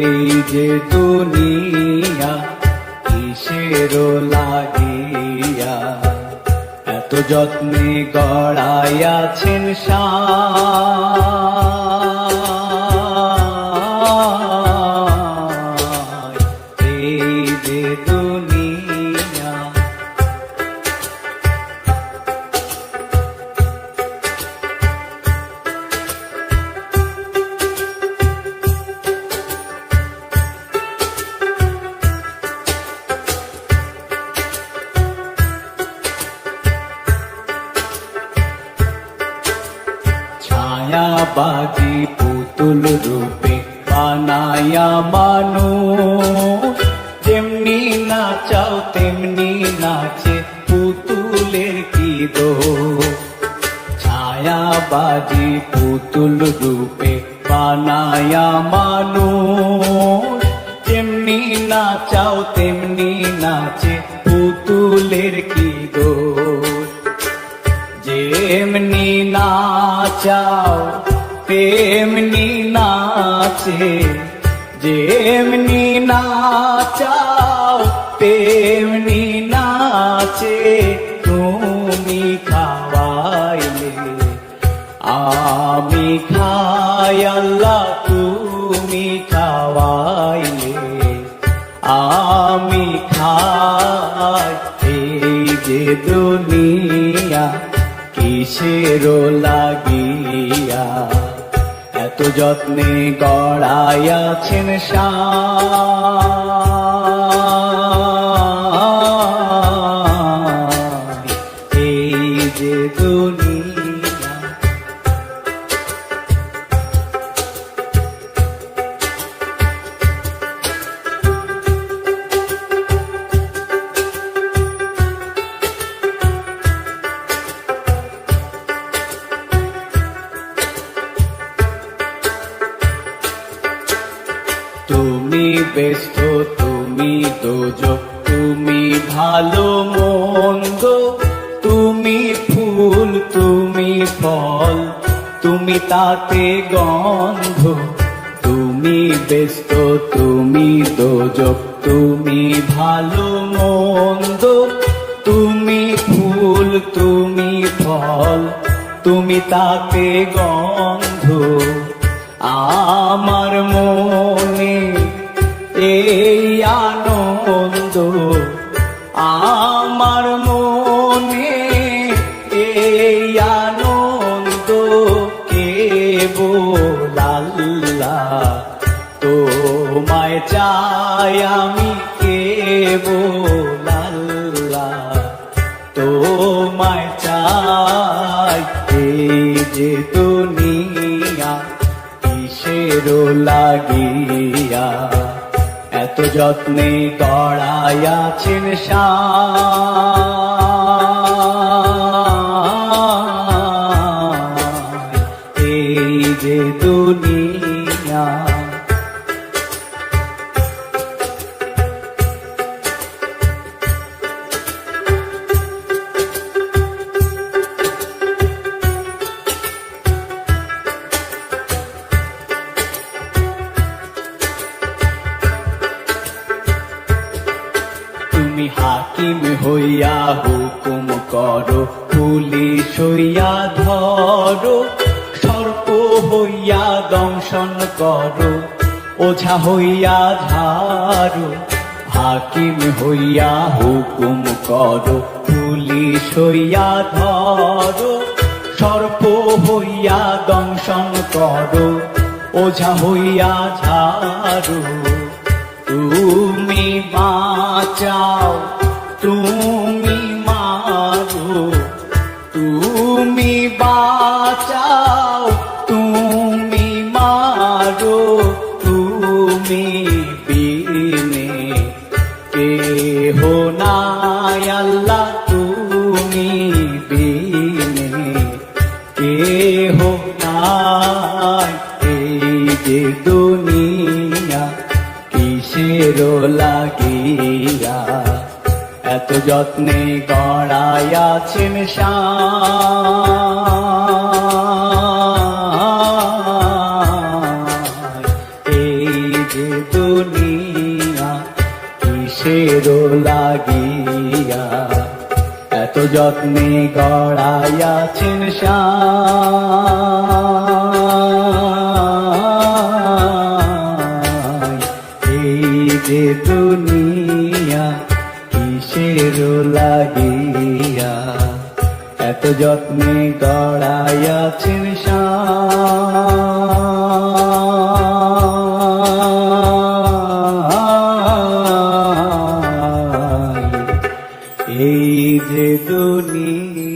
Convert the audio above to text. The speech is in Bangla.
এই যে দুনিয়া কিসের লাগিয়া এত যত্নে গড়াইয়াছেন সায়। এই যে দুনিয়া ছায়াবাজি পুতুল রূপে বানায়া মানুষ, যেমনি নাচাও তেমনি নাচে পুতুলের কি দোষ। ছায়াবাজি পুতুল রূপে বানায়া মানুষ, যেমনি নাচাও তেমনি নাচে পুতুলের কি দোষ। যেমনি নাচাও তেমনি নাচে, যেমনি নাচাও তেমনি নাচে। তুমি খাওয়াইলে আমি খাই আল্লাহ, তুমি খাওয়াইলে আমি খাই। এই যে দুনিয়া কিসের লাগিয়া এত যত্নে গড়াইয়াছেন সায়। এই যে দুনিয়া তুমি ব্যস্ত, তুমি দোজক, তুমি ভালো মন্দ, তুমি ফুল, তুমি ফল, তুমি তাতে গন্ধ। তুমি ব্যস্ত, তুমি দোজক, তুমি ভালো মন্দ, তুমি ফুল, তুমি ফল, তুমি তাতে গন্ধ। আমার মনে এই আনন্দ, আমার মনে এই আনন্দ, কেবল আল্লাহ তোমায় চাই আমি, কেবল আল্লাহ তোমায় চাই। এই যে দুনিয়া কিসের লাগিয়া এত যত্নে গড়াইয়াছেন সায়। এই যে দুনিয়া তুমি হাকিম হইয়া হুকুম করো, পুলিশ হইয়া ধরো, সর্প হইয়া দংশন করো, ওঝা হইয়া ঝাড়ো। হাকিম হইয়া হুকুম করো, পুলিশ হইয়া ধরো, সর্প হইয়া দংশন করো, ওঝা হইয়া ঝাড়ো। তুমি বাঁচাও, তুমি মারো, তুমি বাঁচাও, তুমি মারো। তুমি বিনে কেহ নাই আল্লাহ, তুমি বিনে কেহ নাই। এই যে দুনিয়া কিসের লাগিয়া এত যত্নে গড়াইয়াছেন সায়। এই যে কিসের লাগিয়া এত যত্নে গড়াইয়াছেন সাই। এই যে দুনিয়া কিসের লাগিয়া এত যত্নে গড়াইয়াছেন সাই। এই যে দুনিয়া